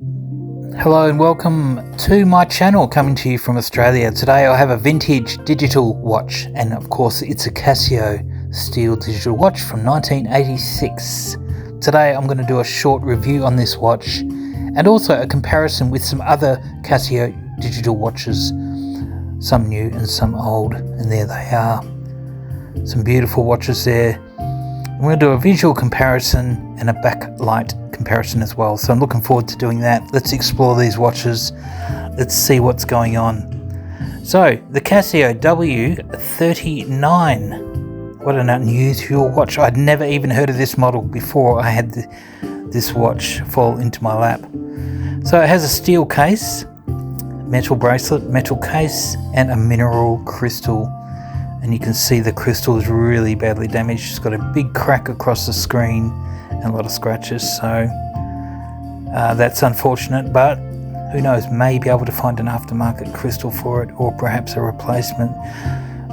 Hello and welcome to my channel, coming to you from Australia. Today I have a vintage digital watch, and of course it's a Casio steel digital watch from 1986. Today I'm going to do a short review on this watch and also a comparison with some other Casio digital watches, some new and some old, and there they are. Some beautiful watches there. I'm going to do a visual comparison and a backlight comparison as well, so I'm looking forward to doing that. Let's explore these watches, let's see what's going on. So the Casio W39, what an unusual watch. I'd never even heard of this model before I had this watch fall into my lap. So it has a steel case, metal bracelet, metal case, and a mineral crystal, and you can see the crystal is really badly damaged. It's got a big crack across the screen and a lot of scratches, so that's unfortunate, but who knows, may be able to find an aftermarket crystal for it, or perhaps a replacement.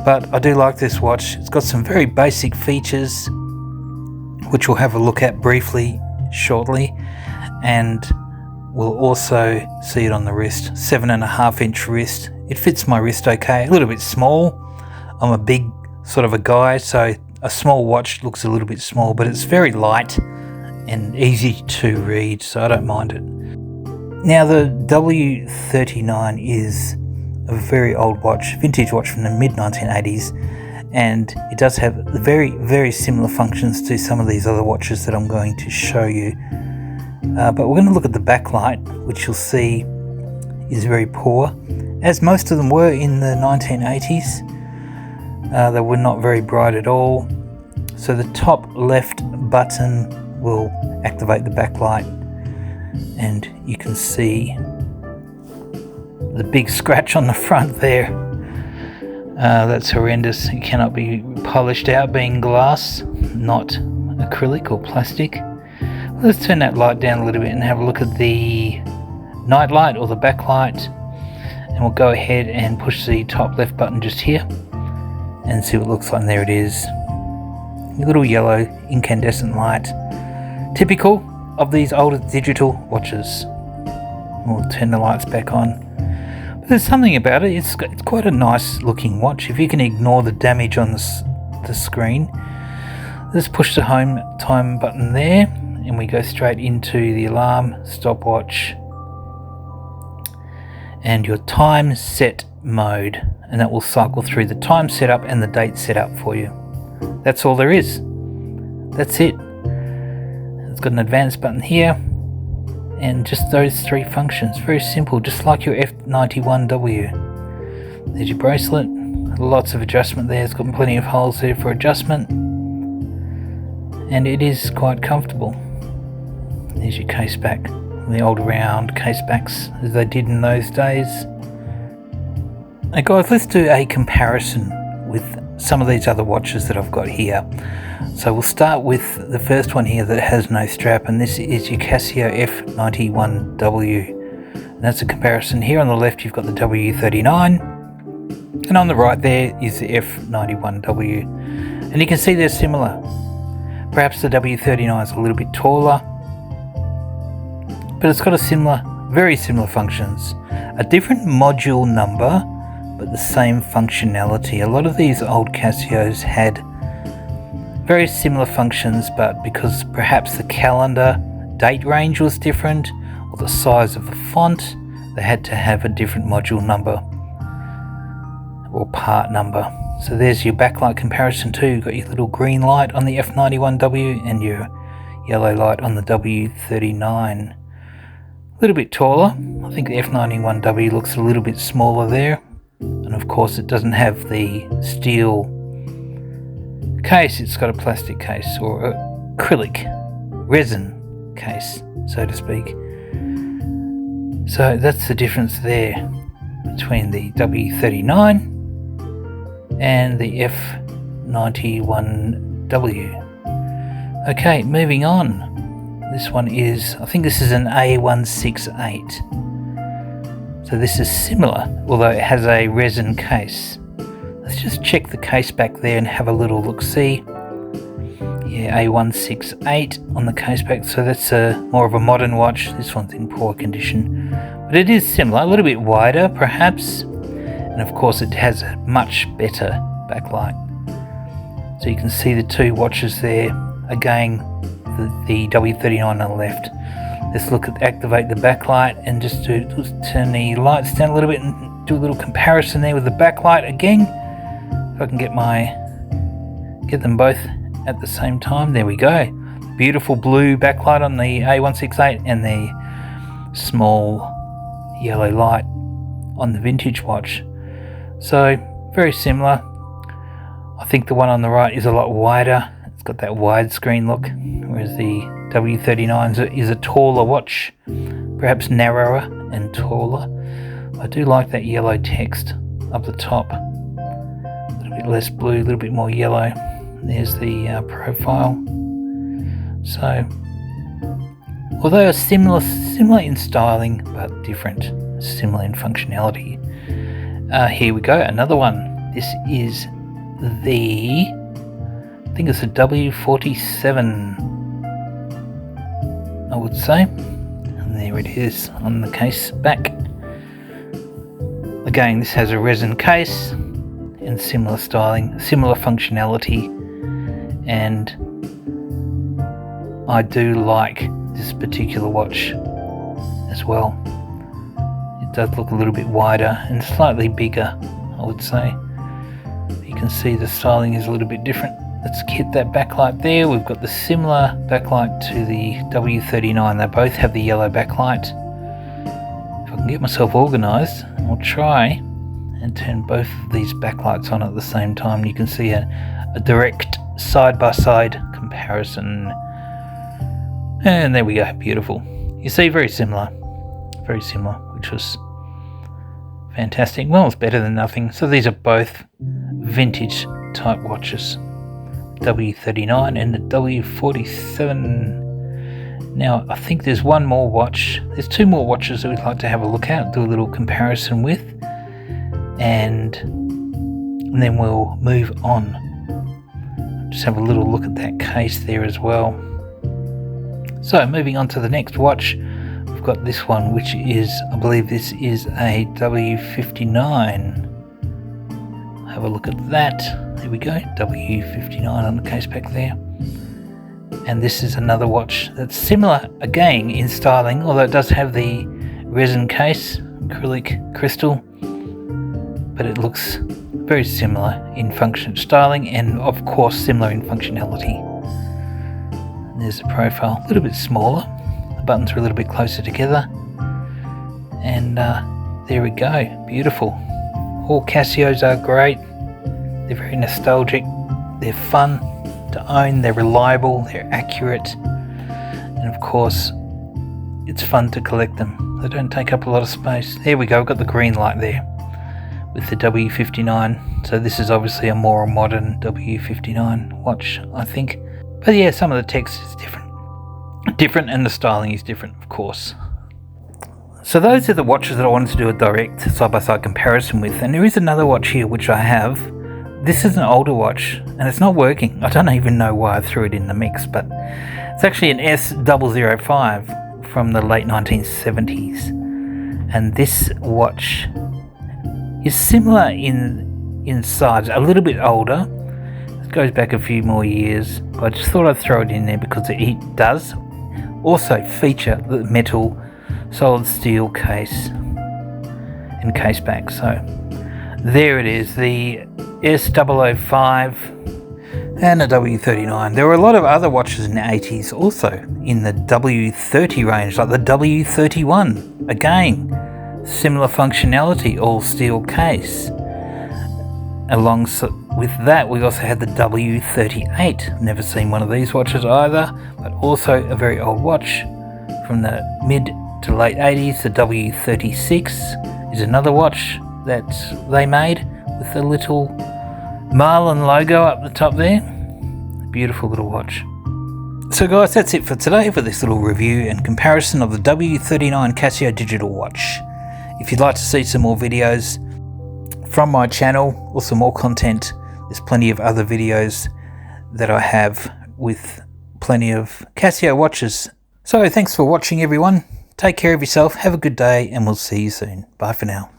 But I do like this watch. It's got some very basic features which we'll have a look at briefly shortly, and we'll also see it on the wrist. 7.5-inch wrist. It fits my wrist okay, a little bit small. I'm a big sort of a guy, so a small watch looks a little bit small, but it's very light and easy to read, so I don't mind it. Now the W39 is a very old watch, vintage watch from the mid-1980s, and it does have very, very similar functions to some of these other watches that I'm going to show you. But we're going to look at the backlight, which you'll see is very poor, as most of them were in the 1980s. They were not very bright at all. So the top left button will activate the backlight, and you can see the big scratch on the front there. That's horrendous. It cannot be polished out, being glass, not acrylic or plastic. Let's turn that light down a little bit and have a look at the night light, or the backlight, and we'll go ahead and push the top left button just here and see what it looks like. And there it is, a little yellow incandescent light, typical of these older digital watches. We'll turn the lights back on, but there's something about it. It's quite a nice looking watch if you can ignore the damage on the screen. Let's push the home time button there, and we go straight into the alarm, stopwatch, and your time set mode, and that will cycle through the time setup and the date setup for you. That's all there is. That's it. It's got an advanced button here, and just those three functions. Very simple, just like your F91W. There's your bracelet. Lots of adjustment there. It's got plenty of holes there for adjustment, and it is quite comfortable. There's your case back. The old round case backs as they did in those days. Now guys, let's do a comparison with some of these other watches that I've got here. So we'll start with the first one here that has no strap, and this is your Casio F91W. And that's a comparison. Here on the left you've got the W39, and on the right there is the F91W. And you can see they're similar. Perhaps the W39 is a little bit taller, but it's got a similar, very similar functions. A different module number, but the same functionality. A lot of these old Casios had very similar functions, but because perhaps the calendar date range was different, or the size of the font, they had to have a different module number or part number. So there's your backlight comparison too. You've got your little green light on the F91W and your yellow light on the W39. A little bit taller. I think the F91W looks a little bit smaller there. And of course it doesn't have the steel case, it's got a plastic case, or acrylic resin case, so to speak. So that's the difference there between the W39 and the F91W. Okay, moving on. This one is, I think this is an A168. So this is similar, although it has a resin case. Let's just check the case back there and have a little look-see. Yeah, A168 on the case back, so that's more of a modern watch. This one's in poor condition, but it is similar, a little bit wider perhaps, and of course it has a much better backlight. So you can see the two watches there. Again, the W39 on the left. Let's look at activate the backlight and just turn the lights down a little bit and do a little comparison there with the backlight again. If I can get them both at the same time. There we go. Beautiful blue backlight on the A168 and the small yellow light on the vintage watch. So very similar. I think the one on the right is a lot wider. It's got that widescreen look, whereas the W39 is a taller watch, perhaps narrower and taller. I do like that yellow text up the top. A little bit less blue, a little bit more yellow. There's the profile. So, although similar in styling, but different, similar in functionality. Here we go, another one. This is I think it's a W47, I would say. And there it is on the case back. Again, this has a resin case and similar styling, similar functionality, and I do like this particular watch as well. It does look a little bit wider and slightly bigger, I would say. You can see the styling is a little bit different. Let's hit that backlight there. We've got the similar backlight to the W39. They both have the yellow backlight. If I can get myself organised, I'll try and turn both of these backlights on at the same time. You can see a direct side-by-side comparison. And there we go, beautiful. You see, very similar, which was fantastic. Well, it's better than nothing. So these are both vintage type watches, W39 and the W47. Now I think there's one more watch, there's two more watches that we'd like to have a look at, do a little comparison with, and then we'll move on. Just have a little look at that case there as well. So moving on to the next watch, we've got this one, which is, I believe this is a W59. Have a look at that. There we go, W59 on the case back there. And this is another watch that's similar again in styling, although it does have the resin case, acrylic crystal, but it looks very similar in styling, and of course similar in functionality. And there's the profile, a little bit smaller, the buttons are a little bit closer together, and there we go, beautiful. All Casios are great. They're very nostalgic, they're fun to own, they're reliable, they're accurate, and of course it's fun to collect them. They don't take up a lot of space. There we go, we've got the green light there with the W59. So this is obviously a more modern W59 watch, I think. But yeah, some of the text is different, and the styling is different, of course. So those are the watches that I wanted to do a direct side-by-side comparison with, and there is another watch here which I have. This is an older watch and it's not working. I don't even know why I threw it in the mix, but it's actually an S05 from the late 1970s, and this watch is similar in size, a little bit older. It goes back a few more years, but I just thought I'd throw it in there because it does also feature the metal solid steel case and case back. So there it is, the S005 and the W39. There were a lot of other watches in the 80s also in the W30 range, like the W31. Again, similar functionality, all steel case. Alongside with that, we also had the W38. Never seen one of these watches either, but also a very old watch from the mid to late 80s. The W36 is another watch that they made with the little Marlin logo up the top there. Beautiful little watch. So guys, that's it for today for this little review and comparison of the W39 Casio digital watch. If you'd like to see some more videos from my channel or some more content, there's plenty of other videos that I have with plenty of Casio watches. So thanks for watching everyone. Take care of yourself, have a good day, and we'll see you soon. Bye for now.